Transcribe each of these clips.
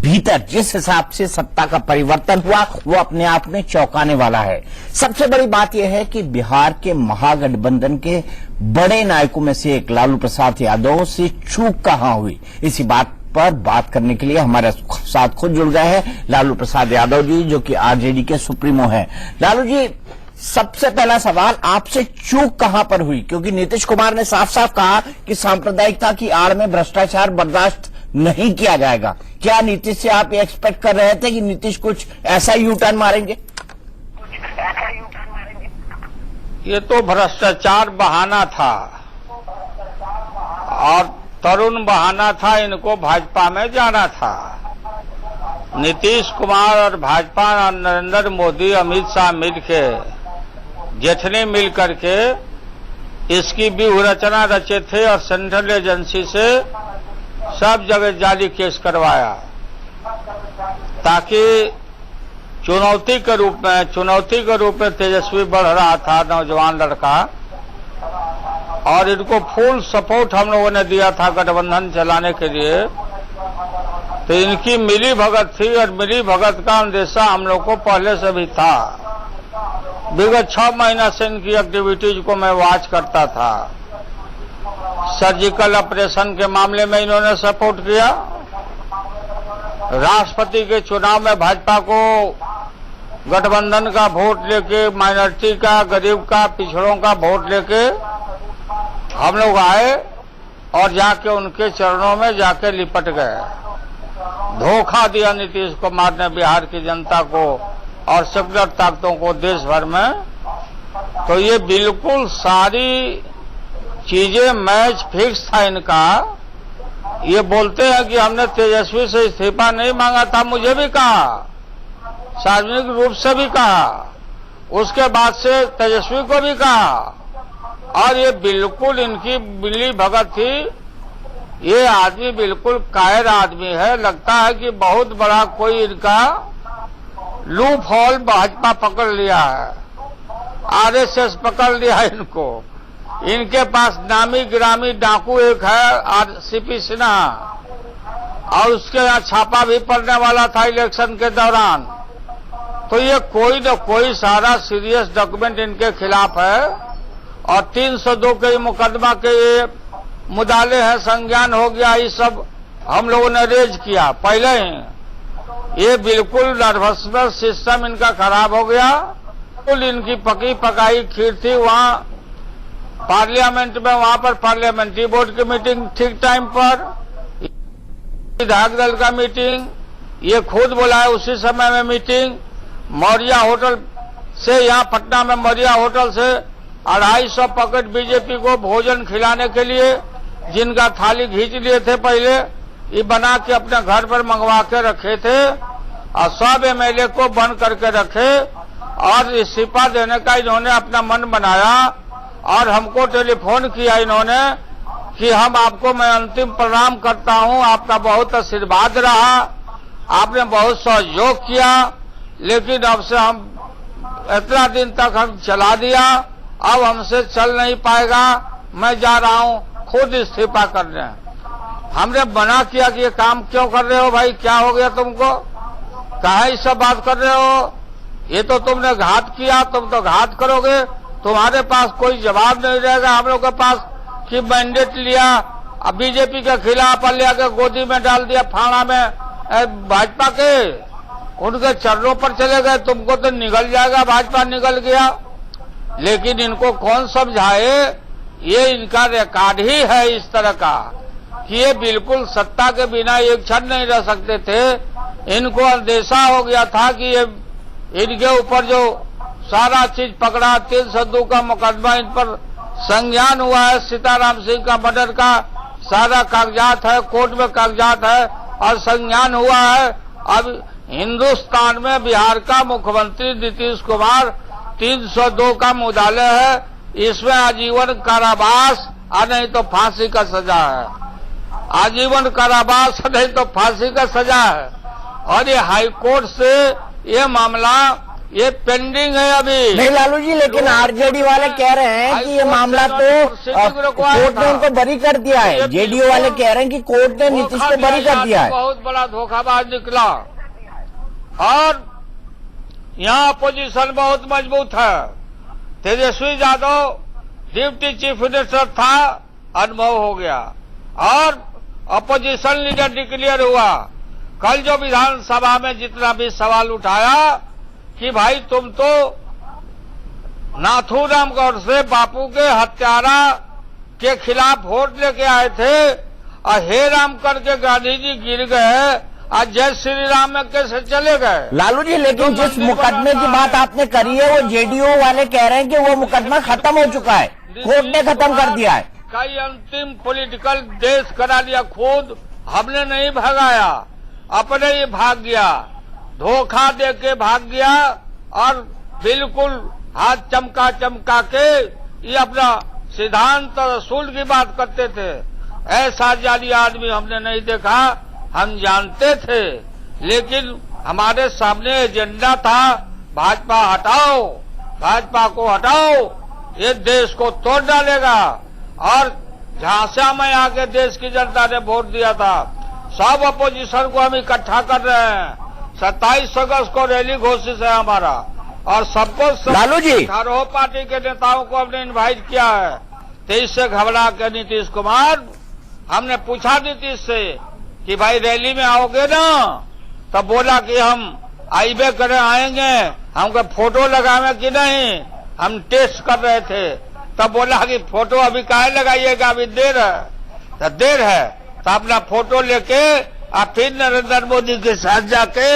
भीतर जिस हिसाब से सत्ता का परिवर्तन हुआ वो अपने आप में चौंकाने वाला है। सबसे बड़ी बात यह है कि बिहार के महागठबंधन के बड़े नायकों में से एक लालू प्रसाद यादव से चूक कहां हुई, इसी बात पर बात करने के लिए हमारे साथ खुद जुड़ गए हैं लालू प्रसाद यादव जी, जो कि आरजेडी के सुप्रीमो हैं। लालू जी, सबसे पहला सवाल आपसे, चूक कहां पर हुई? क्योंकि नीतीश कुमार ने साफ साफ कहा कि सांप्रदायिकता की आड़ में भ्रष्टाचार बर्दाश्त नहीं किया जाएगा। क्या नीतीश से आप एक्सपेक्ट कर रहे थे कि नीतीश कुछ ऐसा यू टर्न मारेंगे? ये तो भ्रष्टाचार बहाना था और तरुण बहाना था, इनको भाजपा में जाना था। नीतीश कुमार और भाजपा और नरेंद्र मोदी, अमित शाह मिलके, जेठनी मिल करके इसकी व्यूह रचना रचे थे और सेंट्रल एजेंसी से सब जगह जाली केस करवाया ताकि चुनौती के रूप में तेजस्वी बढ़ रहा था नौजवान लड़का, और इनको फुल सपोर्ट हम लोगों ने दिया था गठबंधन चलाने के लिए। तो इनकी मिली भगत थी और मिली भगत का अंदेशा हम लोग को पहले से भी था। विगत 6 महीना से इनकी एक्टिविटीज को मैं वॉच करता था। सर्जिकल ऑपरेशन के मामले में इन्होंने सपोर्ट किया। राष्ट्रपति के चुनाव में भाजपा को गठबंधन का वोट लेके, माइनॉरिटी का, गरीब का, पिछड़ों का वोट लेके हम लोग आए और जाके उनके चरणों में जाके लिपट गए। धोखा दिया नीतीश कुमार ने बिहार की जनता को और सेकुलर ताकतों को देश भर में। तो ये बिल्कुल सारी चीजें मैच फिक्स था इनका। ये बोलते हैं कि हमने तेजस्वी से इस्तीफा नहीं मांगा था, मुझे भी कहा, सार्वजनिक रूप से भी कहा, उसके बाद से तेजस्वी को भी कहा, और ये बिल्कुल इनकी मिली भगत थी। ये आदमी बिल्कुल कायर आदमी है। लगता है कि बहुत बड़ा कोई इनका लूप होल भाजपा पकड़ लिया है, आरएसएस पकड़ लिया है इनको। इनके पास नामी गिरामी डाकू एक है सीपी सिन्हा, और उसके यहाँ छापा भी पड़ने वाला था इलेक्शन के दौरान। तो ये कोई न कोई सारा सीरियस डॉक्यूमेंट इनके खिलाफ है, और 302 के मुकदमा के ये मुदाले हैं, संज्ञान हो गया। ये सब हम लोगों ने रेज किया पहले ही। ये बिल्कुल नर्वसनेस सिस्टम इनका खराब हो गया। बिल्कुल इनकी पकी पकाई खीर थी। वहां पार्लियामेंट में, वहां पर पार्लियामेंट्री बोर्ड की मीटिंग ठीक टाइम पर, विधायक दल का मीटिंग, ये खुद बुलाए उसी समय में मीटिंग। मौर्या होटल से, यहाँ पटना में मौर्या होटल से 250 पैकेट बीजेपी को भोजन खिलाने के लिए, जिनका थाली खींच लिए थे पहले, ये बना के अपने घर पर मंगवा के रखे थे, और सब एमएलए को बंद करके रखे, और इस्तीफा देने का इन्होंने अपना मन बनाया। और हमको टेलीफोन किया इन्होंने कि हम आपको, मैं अंतिम प्रणाम करता हूं, आपका बहुत आशीर्वाद रहा, आपने बहुत सहयोग किया, लेकिन अब से हम इतना दिन तक हम चला दिया, अब हमसे चल नहीं पाएगा, मैं जा रहा हूं खुद इस्तीफा करने। हमने मना किया कि ये काम क्यों कर रहे हो भाई, क्या हो गया तुमको, काहे ये सब बात कर रहे हो, ये तो तुमने घात किया, तुम तो घात करोगे, तुम्हारे पास कोई जवाब नहीं रहेगा हम लोग के पास कि मैंडेट लिया, अब बीजेपी के खिलाफ लिया के गोदी में डाल दिया, फाड़ा में भाजपा के, उनके चरणों पर चले गए, तुमको तो निगल जाएगा, भाजपा निगल गया। लेकिन इनको कौन समझाए, ये इनका रिकॉर्ड ही है इस तरह का कि ये बिल्कुल सत्ता के बिना एक क्षण नहीं रह सकते थे। इनको अंदेशा हो गया था कि ये इनके ऊपर जो सारा चीज पकड़ा, 302 का मुकदमा इन पर संज्ञान हुआ है, सीताराम सिंह का मर्डर का सारा कागजात है, कोर्ट में कागजात है और संज्ञान हुआ है। अब हिंदुस्तान में बिहार का मुख्यमंत्री नीतीश कुमार 302 का मुदाले है, इसमें आजीवन कारावास और नहीं तो फांसी का सजा है, आजीवन कारावास नहीं तो फांसी का सजा है। और ये हाईकोर्ट से ये मामला ये पेंडिंग है अभी। नहीं लालू जी, लेकिन आरजेडी वाले कह रहे हैं कि ये मामला तो कोर्ट ने उनको बरी कर दिया है। जेडीयू वाले कह रहे हैं कि कोर्ट ने नीतीश को बरी कर दिया है। बहुत बड़ा धोखाबाज निकला और यहाँ अपोजिशन बहुत मजबूत है। Tejashwi Yadav deputy chief minister था, अनुभव हो गया और अपोजिशन लीडर डिक्लेयर हुआ। कल जो विधानसभा में जितना भी सवाल उठाया कि भाई तुम तो नाथूराम गौडसे बापू के हत्यारा के खिलाफ वोट लेके आए थे और हे राम करके गांधी जी गिर गए, आज जय श्री राम में कैसे चले गए। लालू जी, लेकिन जिस मुकदमे की बात आपने करी है वो जेडीयू वाले कह रहे हैं कि वो मुकदमा खत्म हो चुका है, कोर्ट ने खत्म कर दिया है। कई अंतिम पॉलिटिकल देश करा लिया, खुद हमने नहीं भगाया, अपने ही भाग गया, धोखा दे के भाग गया और बिल्कुल हाथ चमका चमका के ये अपना सिद्धांत और असूल की बात करते थे। ऐसा जाली आदमी हमने नहीं देखा, हम जानते थे, लेकिन हमारे सामने एजेंडा था भाजपा हटाओ, भाजपा को हटाओ, ये देश को तोड़ डालेगा। और झांसा में आके देश की जनता ने वोट दिया था, सब अपोजिशन को हम इकट्ठा कर रहे हैं। 27 अगस्त को रैली घोषित है हमारा और सबको लालू जी, चारों पार्टी के नेताओं को हमने इनवाइट किया है। 23 से घबरा के नीतीश कुमार, हमने पूछा नीतीश से कि भाई रैली में आओगे ना, तब बोला कि हम आईबे करें, आएंगे, हमको फोटो लगावे कि नहीं, हम टेस्ट कर रहे थे। तब बोला कि फोटो अभी काहे लगाइएगा, अभी देर है। तो देर है तो अपना फोटो लेके आप फिर नरेंद्र मोदी के साथ जाके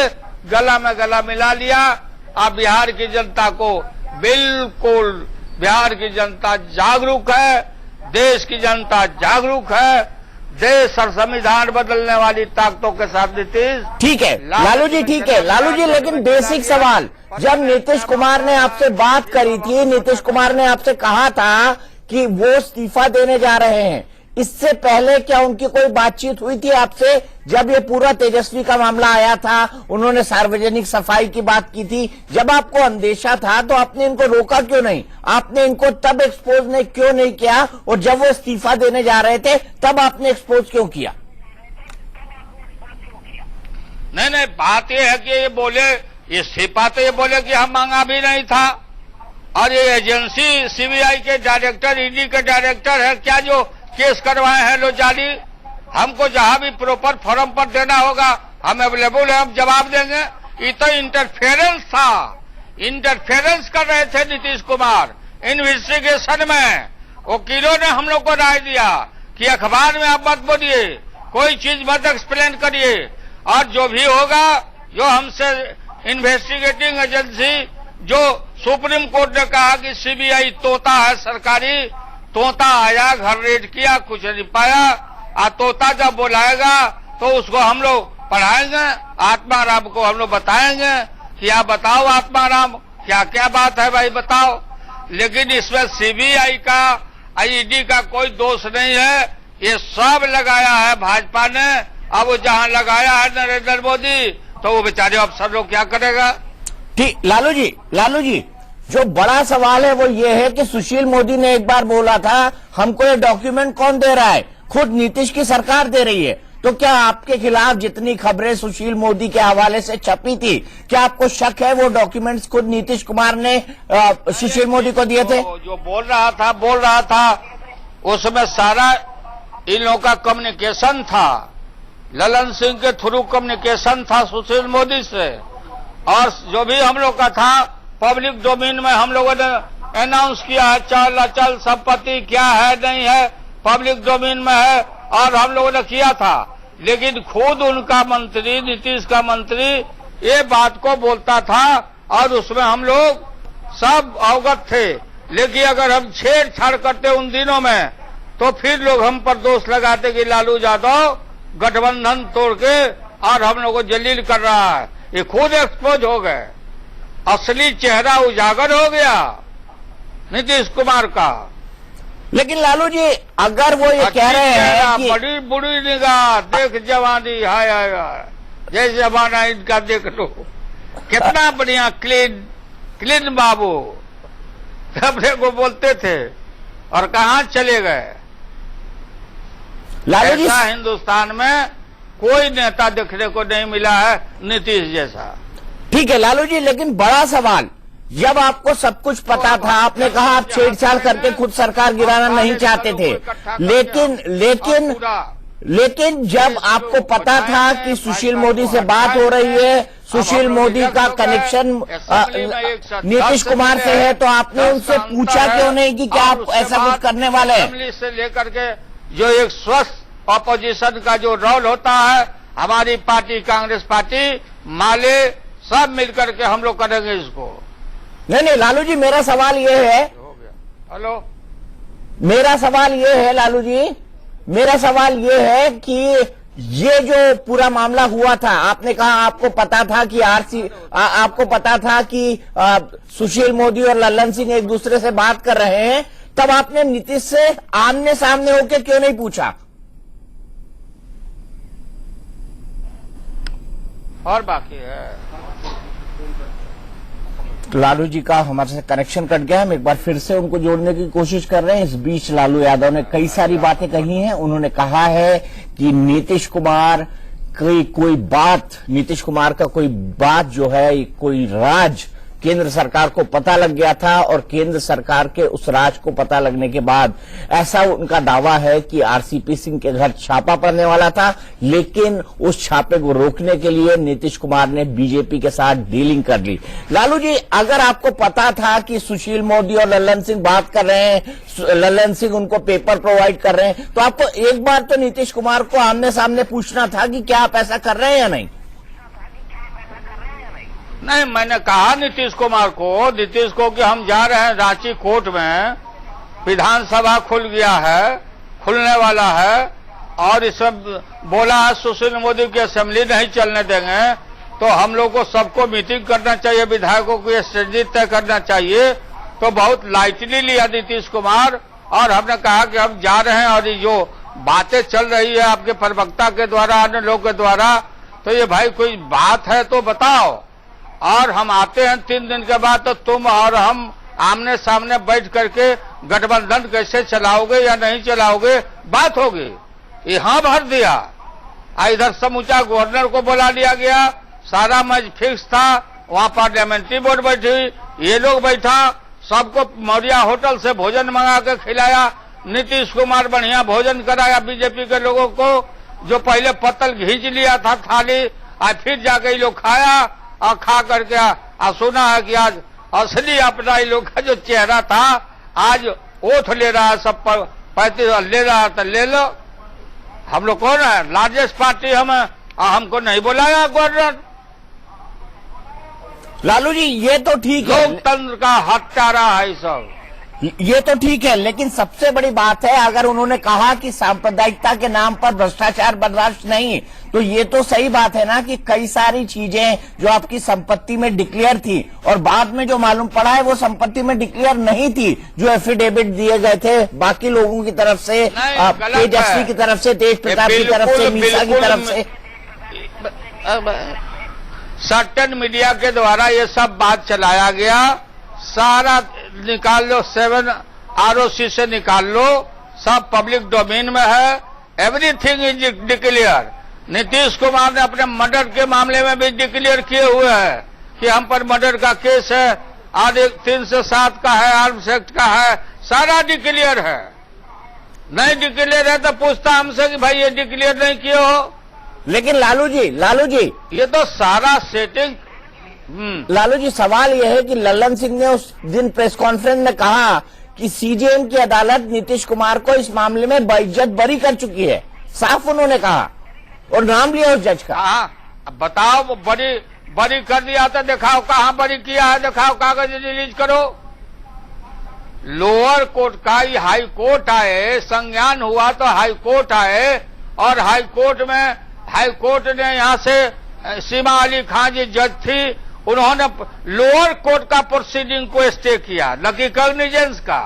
गला में गला मिला लिया। आप बिहार की जनता को बिल्कुल, बिहार की जनता जागरूक है, देश की जनता जागरूक है, देश और संविधान बदलने वाली ताकतों के साथ नीतीश। ठीक है लालू जी, ठीक है लालू जी, लेकिन बेसिक सवाल, जब नीतीश कुमार ने आपसे बात करी थी, नीतीश कुमार ने आपसे कहा था कि वो इस्तीफा देने जा रहे हैं, इससे पहले क्या उनकी कोई बातचीत हुई थी आपसे? जब ये पूरा तेजस्वी का मामला आया था, उन्होंने सार्वजनिक सफाई की बात की थी, जब आपको अंदेशा था तो आपने इनको रोका क्यों नहीं? आपने इनको तब एक्सपोज नहीं क्यों नहीं किया, और जब वो इस्तीफा देने जा रहे थे तब आपने एक्सपोज क्यों किया? नहीं, बात ये है कि ये बोले, ये इस्तीफा तो ये बोले कि हम मांगा भी नहीं था, और ये एजेंसी सीबीआई के डायरेक्टर, ईडी के डायरेक्टर है क्या जो केस करवाए हैं लो जाली, हमको जहां भी प्रॉपर फॉर्म पर देना होगा हम अवेलेबल है, हम जवाब देंगे। ये तो इंटरफेरेंस था, इंटरफेरेंस कर रहे थे नीतीश कुमार इन्वेस्टिगेशन में। वकीलों ने हम लोग को राय दिया कि अखबार में आप मत बोलिए, कोई चीज मत एक्सप्लेन करिए, और जो भी होगा, जो हमसे इन्वेस्टिगेटिंग एजेंसी, जो सुप्रीम कोर्ट ने कहा कि सीबीआई तोता है सरकारी, तोता आया, घर रेड किया, कुछ नहीं पाया, तोता जब बुलाएगा तो उसको हम लोग पढ़ाएंगे, आत्माराम को हम लोग बताएंगे कि आप बताओ आत्माराम क्या क्या बात है भाई बताओ। लेकिन इसमें सीबीआई का, ईडी का कोई दोष नहीं है, ये सब लगाया है भाजपा ने। अब वो जहां लगाया है नरेंद्र मोदी, तो वो बेचारे अफसर लोग क्या करेगा। ठीक, लालू जी, जो बड़ा सवाल है वो ये है कि सुशील मोदी ने एक बार बोला था, हमको ये डॉक्यूमेंट कौन दे रहा है? खुद नीतीश की सरकार दे रही है। तो क्या आपके खिलाफ जितनी खबरें सुशील मोदी के हवाले से छपी थी, क्या आपको शक है वो डॉक्यूमेंट्स खुद नीतीश कुमार ने सुशील मोदी को दिए थे? जो बोल रहा था उसमें सारा इन लोगों का कम्युनिकेशन था, ललन सिंह के थ्रू कम्युनिकेशन था सुशील मोदी से, और जो भी हम लोग का था पब्लिक डोमेन में हम लोगों ने अनाउंस किया है, चल अचल संपत्ति क्या है नहीं है पब्लिक डोमेन में है, और हम लोगों ने किया था। लेकिन खुद उनका मंत्री, नीतीश का मंत्री ये बात को बोलता था और उसमें हम लोग सब अवगत थे। लेकिन अगर हम छेड़छाड़ करते उन दिनों में तो फिर लोग हम पर दोष लगाते कि लालू यादव गठबंधन तोड़ के और हम लोग को जलील कर रहा है। ये खुद एक्सपोज हो गए, असली चेहरा उजागर हो गया नीतीश कुमार का। लेकिन लालू जी, अगर वो ये कह रहे हैं कि बड़ी बुरी निगाह, देख जवानी, हाय हाय हाय, जय जमाना इनका देख लो, कितना बढ़िया क्लीन क्लीन बाबू अपने को बोलते थे और कहां चले गए। लालू जी, ऐसा हिंदुस्तान में कोई नेता देखने को नहीं मिला है नीतीश जैसा। ठीक है लालू जी, लेकिन बड़ा सवाल, जब आपको सब कुछ पता था, आपने कहा आप छेड़छाड़ करके खुद सरकार गिराना नहीं चाहते थे, लेकिन जब आपको पता था कि सुशील मोदी से बात हो रही है, सुशील मोदी का कनेक्शन नीतीश कुमार से है, तो आपने उनसे पूछा क्यों नहीं कि क्या आप ऐसा कुछ करने वाले हैं? असेंबली से लेकर के जो एक स्वस्थ ऑपोजिशन का जो रोल होता है, हमारी पार्टी कांग्रेस पार्टी माले सब मिलकर के हम लोग करेंगे इसको। नहीं लालू जी, मेरा सवाल ये है, हो गया। हेलो, मेरा सवाल ये है लालू जी, मेरा सवाल ये है कि ये जो पूरा मामला हुआ था, आपने कहा आपको पता था कि आपको पता था कि सुशील मोदी और लल्लन सिंह एक दूसरे से बात कर रहे हैं, तब आपने नीतीश से आमने सामने होकर क्यों नहीं पूछा? और बाकी है। लालू जी का हमारे से कनेक्शन कट गया, हम एक बार फिर से उनको जोड़ने की कोशिश कर रहे हैं। इस बीच लालू यादव ने कई सारी बातें कही हैं। उन्होंने कहा है कि नीतीश कुमार नीतीश कुमार का कोई बात जो है, कोई राज केंद्र सरकार को पता लग गया था, और केंद्र सरकार के उस राज को पता लगने के बाद ऐसा उनका दावा है कि आरसीपी सिंह के घर छापा पड़ने वाला था, लेकिन उस छापे को रोकने के लिए नीतीश कुमार ने बीजेपी के साथ डीलिंग कर ली। लालू जी, अगर आपको पता था कि सुशील मोदी और लल्लन सिंह बात कर रहे हैं, लल्लन सिंह उनको पेपर प्रोवाइड कर रहे हैं, तो आपको एक बार तो नीतीश कुमार को आमने सामने पूछना था कि क्या आप ऐसा कर रहे हैं या नहीं? नहीं, मैंने कहा नीतीश कुमार को कि हम जा रहे हैं रांची कोर्ट में, विधानसभा खुल गया है, खुलने वाला है, और इसमें बोला है सुशील मोदी की असेंबली नहीं चलने देंगे, तो हम लोग को सबको मीटिंग करना चाहिए, विधायकों को ये स्ट्रेटजी तय करना चाहिए। तो बहुत लाइटली लिया नीतीश कुमार, और हमने कहा कि हम जा रहे हैं, और ये जो बातें चल रही है आपके प्रवक्ता के द्वारा, अन्य लोग के द्वारा, तो ये भाई कोई बात है तो बताओ, और हम आते हैं 3 दिन के बाद, तो तुम और हम आमने सामने बैठ करके गठबंधन कैसे चलाओगे या नहीं चलाओगे, बात होगी। यहां भर दिया, इधर समूचा गवर्नर को बुला लिया गया, सारा मैच फिक्स था, वहां पार्लियामेंट्री बोर्ड बैठी, ये लोग बैठा, सबको मौर्या होटल से भोजन मंगा के खिलाया, नीतीश कुमार बढ़िया भोजन कराया बीजेपी के लोगों को, जो पहले पत्तल घींच लिया था थाली, आज फिर जाके ये लोग खाया, और खा करके सुना है कि आज असली अपना ये लोग का जो चेहरा था, आज ओथ ले रहा है, सब 35 ले रहा है, तो ले लो। हम लोग कौन है? लार्जेस्ट पार्टी हमको नहीं बुलाया गवर्नर। लालू जी, ये तो ठीक है, लोकतंत्र का हत्यारा है सब, ये तो ठीक है, लेकिन सबसे बड़ी बात है, अगर उन्होंने कहा कि सांप्रदायिकता के नाम पर भ्रष्टाचार बर्दाश्त नहीं, तो ये तो सही बात है ना कि कई सारी चीजें जो आपकी संपत्ति में डिक्लेयर थी, और बाद में जो मालूम पड़ा है वो संपत्ति में डिक्लेयर नहीं थी, जो एफिडेविट दिए गए थे बाकी लोगों की तरफ से, तेजस्वी की तरफ से, तेज प्रताप की तरफ से, मीसा की तरफ से। सर्टेन मीडिया के द्वारा ये सब बात चलाया गया, सारा निकाल लो, 7 ROC से निकाल लो, सब पब्लिक डोमेन में है, everything is declare. Nitish Kumar ने अपने मर्डर के मामले में भी डिक्लेयर किए हुए हैं कि हम पर मर्डर का केस है, आज 3 से 7 का है, आर्म्स एक्ट का है, सारा डिक्लेयर है। नहीं डिक्लेयर है तो पूछता हमसे कि भाई ये डिक्लेयर नहीं किए हो। लेकिन लालू जी ये तो सारा सेटिंग। लालू जी, सवाल यह है कि लल्लन सिंह ने उस दिन प्रेस कॉन्फ्रेंस में कहा कि सीजेएम की अदालत नीतीश कुमार को इस मामले में बेइज्जत बरी कर चुकी है, साफ उन्होंने कहा, और नाम लिया उस जज का। अब बताओ, बरी कर दिया तो दिखाओ कहां बरी किया है, दिखाओ, कागज रिलीज करो। लोअर कोर्ट का ही हाई कोर्ट आए, संज्ञान हुआ तो हाई कोर्ट आए, और हाई कोर्ट ने यहां से सीमा अली खान जी जज थी, उन्होंने लोअर कोर्ट का प्रोसीडिंग को स्टे किया, लकी कॉग्निजेंस का।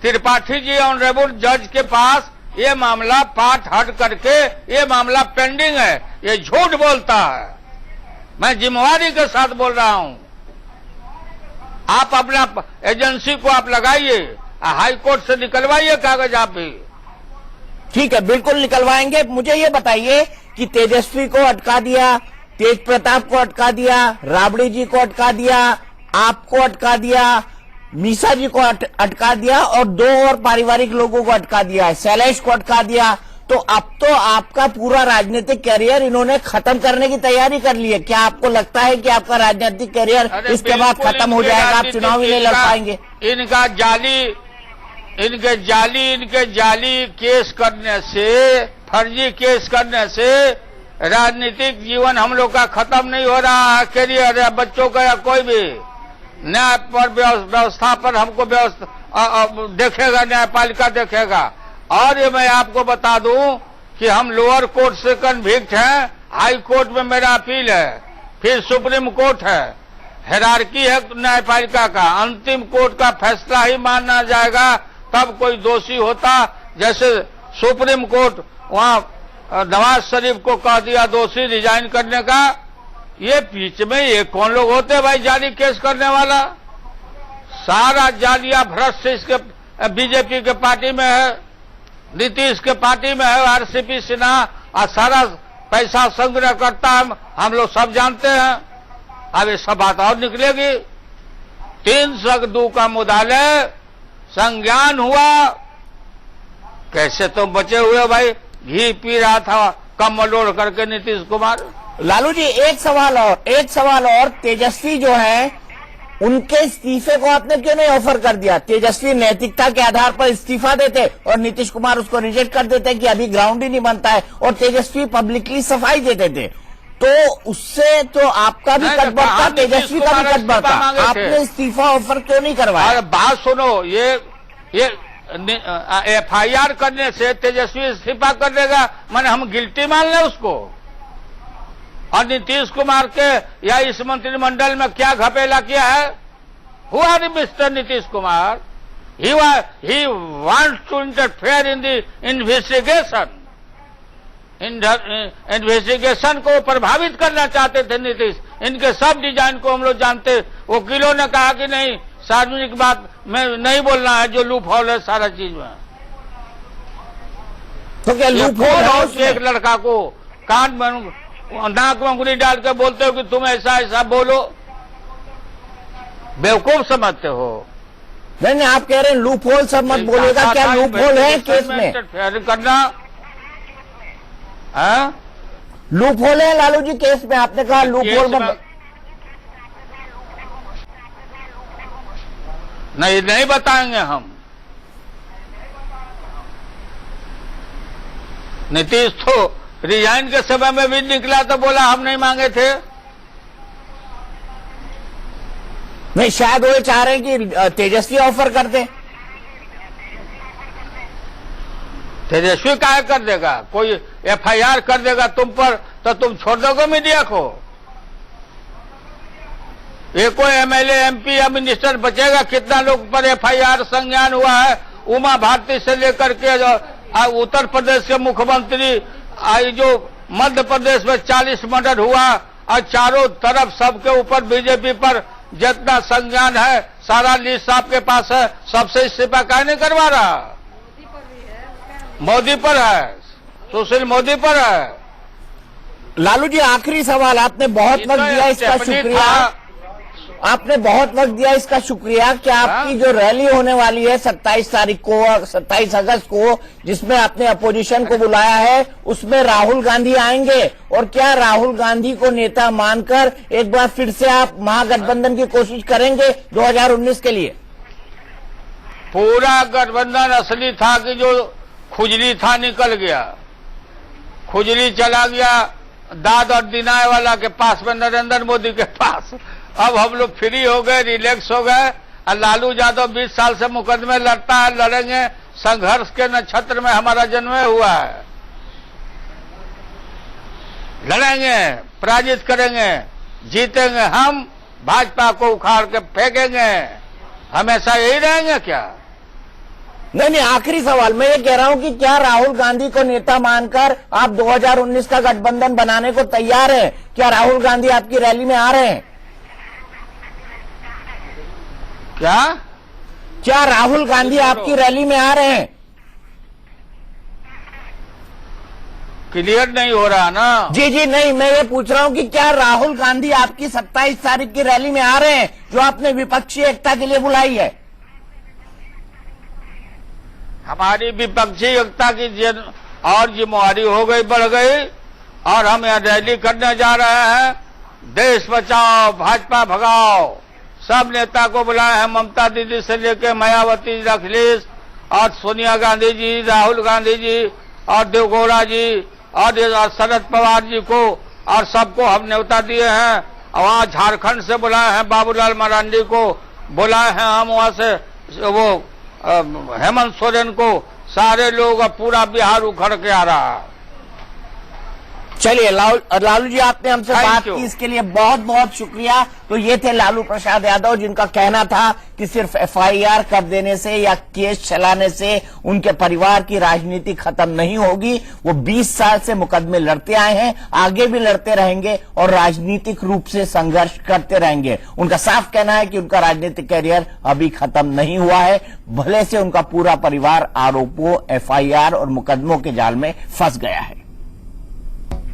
त्रिपाठी जी ऑनरेबल जज के पास ये मामला पाठ हट करके ये मामला पेंडिंग है, ये झूठ बोलता है, मैं जिम्मेवारी के साथ बोल रहा हूं। आप अपना एजेंसी को आप लगाइए, हाई कोर्ट से निकलवाइए कागज आप भी। ठीक है, बिल्कुल निकलवाएंगे। मुझे ये बताइए कि तेजस्वी को अटका दिया, तेज प्रताप को अटका दिया, राबड़ी जी को अटका दिया, आपको अटका दिया, मीसा जी को अटका दिया और 2 और पारिवारिक लोगों को अटका दिया है, शैलेश को अटका दिया। तो अब तो आपका पूरा राजनीतिक कैरियर इन्होंने खत्म करने की तैयारी कर ली है। क्या आपको लगता है कि आपका राजनीतिक कैरियर इसके बाद खत्म हो जाएगा, आप चुनाव ही नहीं लड़ पाएंगे? इनके जाली केस करने से, फर्जी केस करने से राजनीतिक जीवन हम लोग का खत्म नहीं हो रहा है। कैरियर या बच्चों का या कोई भी न्याय पर व्यवस्था पर हमको देखेगा, न्यायपालिका देखेगा। और ये मैं आपको बता दूं कि हम लोअर कोर्ट से कन्विक्ट हैं, हाई कोर्ट में मेरा अपील है, फिर सुप्रीम कोर्ट है, हायरार्की है न्यायपालिका का। अंतिम कोर्ट का फैसला ही मानना जाएगा, तब कोई दोषी होता। जैसे सुप्रीम कोर्ट वहां नवाज शरीफ को कह दिया दोषी रिजाइन करने का, ये बीच में ये कौन लोग होते भाई जाली केस करने वाला? सारा जालिया भ्रष्ट इसके बीजेपी के पार्टी में है, नीतीश के पार्टी में है, आरसीपी सिन्हा और सारा पैसा संग्रह करता है, हम लोग सब जानते हैं। अब ये सब बात और निकलेगी। 302 का मुद्दालय संज्ञान हुआ, कैसे तुम बचे हुए भाई? घी पी रहा था कम मलोड़ करके नीतीश कुमार। लालू जी एक सवाल और, तेजस्वी जो है उनके इस्तीफे को आपने क्यों नहीं ऑफर कर दिया? तेजस्वी नैतिकता के आधार पर इस्तीफा देते और नीतीश कुमार उसको रिजेक्ट कर देते कि अभी ग्राउंड ही नहीं बनता है, और तेजस्वी पब्लिकली सफाई देते थे। तो उससे तो आपका भी कट बढ़ता, तेजस्वी का भी कट बढ़ता। आपने इस्तीफा ऑफर क्यों नहीं करवाया? बात सुनो, ये FIR करने से तेजस्वी इस्तीफा कर देगा, माने हम गिल्टी मान लें उसको? और नीतीश कुमार के या इस मंत्रिमंडल में क्या घपेला किया है? हुआ mister Nitish Kumar, he wants to interfere in the investigation को प्रभावित करना चाहते थे नीतीश। इनके सब डिजाइन को हम लोग जानते। वकीलों ने कहा कि नहीं, सार्वजनिक बात में नहीं बोलना है, जो लूप होल है सारा चीज में। तो क्या लूप होल है? एक लड़का को कान में नाक में उंगली डाल के बोलते हो कि तुम ऐसा ऐसा बोलो, बेवकूफ समझते हो। नहीं, आप कह रहे हैं लूप होल सब मत बोलेगा, क्या लूप होल है केस में? करना लूप होल है लालू जी केस में? आपने कहा लूप होल में नहीं बताएंगे हम। नीतीश तो रिजाइन के समय में भी निकला तो बोला हम नहीं मांगे थे। नहीं, शायद वो चाह रहे हैं कि तेजस्वी ऑफर कर दे। तेजस्वी काहे कर देगा? कोई FIR कर देगा तुम पर तो तुम छोड़ दोगे मीडिया को? ये कोई MLA MP या मिनिस्टर बचेगा? कितना लोग पर FIR संज्ञान हुआ है? उमा भारती से लेकर के उत्तर प्रदेश के मुख्यमंत्री, जो मध्य प्रदेश में 40 मर्डर हुआ, और चारों तरफ सबके ऊपर बीजेपी पर जितना संज्ञान है सारा लिस्ट आपके पास है। सबसे इस्तीफा काहे नहीं करवा रहा? मोदी पर है, सुशील मोदी पर है। लालू जी आखिरी सवाल, आपने बहुत वक्त दिया इसका शुक्रिया, आपने बहुत वक्त दिया इसका शुक्रिया। क्या आपकी जो रैली होने वाली है 27 तारीख को, 27 अगस्त को, जिसमें आपने अपोजिशन को बुलाया है, उसमें राहुल गांधी आएंगे? और क्या राहुल गांधी को नेता मानकर एक बार फिर से आप महागठबंधन की कोशिश करेंगे 2019 के लिए? पूरा गठबंधन असली था कि जो खुजली था निकल गया, खुजली चला गया दाद और दिनाए वाला के पास में, नरेंद्र मोदी के पास। अब हम लोग फ्री हो गए, रिलैक्स हो गए। और लालू यादव 20 साल से मुकदमे लड़ता है, लड़ेंगे। संघर्ष के नक्षत्र में हमारा जन्म हुआ है, लड़ेंगे, पराजित करेंगे, जीतेंगे। हम भाजपा को उखाड़ के फेंकेंगे। हमेशा यही रहेंगे क्या? नहीं, आखिरी सवाल मैं ये कह रहा हूं कि क्या राहुल गांधी को नेता मानकर आप 2019 का गठबंधन बनाने को तैयार हैं? क्या राहुल गांधी आपकी रैली में आ रहे हैं? क्या राहुल गांधी आपकी रैली में आ रहे हैं? क्लियर नहीं हो रहा ना। जी नहीं, मैं ये पूछ रहा हूं कि क्या राहुल गांधी आपकी 27 तारीख की रैली में आ रहे हैं जो आपने विपक्षी एकता के लिए बुलाई है? हमारी विपक्षी एकता की और जिम्मेवारी हो गई, बढ़ गई, और हम यहाँ रैली करने जा रहे हैं। देश बचाओ, भाजपा भगाओ, सब नेता को बुलाए हैं, ममता दीदी से लेकर मायावती जी, अखिलेश और सोनिया गांधी जी, राहुल गांधी जी और देवगौड़ा जी और शरद पवार जी को, और सबको हम न्योता दिए हैं। और वहाँ झारखंड से बुलाए हैं, बाबूलाल मरांडी को बुलाए हैं हम, वहाँ से वो हेमंत सोरेन को, सारे लोग, पूरा बिहार उखड़ के आ रहा है। चलिए लालू जी, आपने हमसे Thank बात you. की, इसके लिए बहुत बहुत शुक्रिया। तो ये थे लालू प्रसाद यादव, जिनका कहना था कि सिर्फ एफआईआर कर देने से या केस चलाने से उनके परिवार की राजनीति खत्म नहीं होगी। वो 20 साल से मुकदमे लड़ते आए हैं, आगे भी लड़ते रहेंगे और राजनीतिक रूप से संघर्ष करते रहेंगे। उनका साफ कहना है कि उनका राजनीतिक कैरियर अभी खत्म नहीं हुआ है, भले से उनका पूरा परिवार आरोपों, एफआईआर और मुकदमों के जाल में फंस गया है।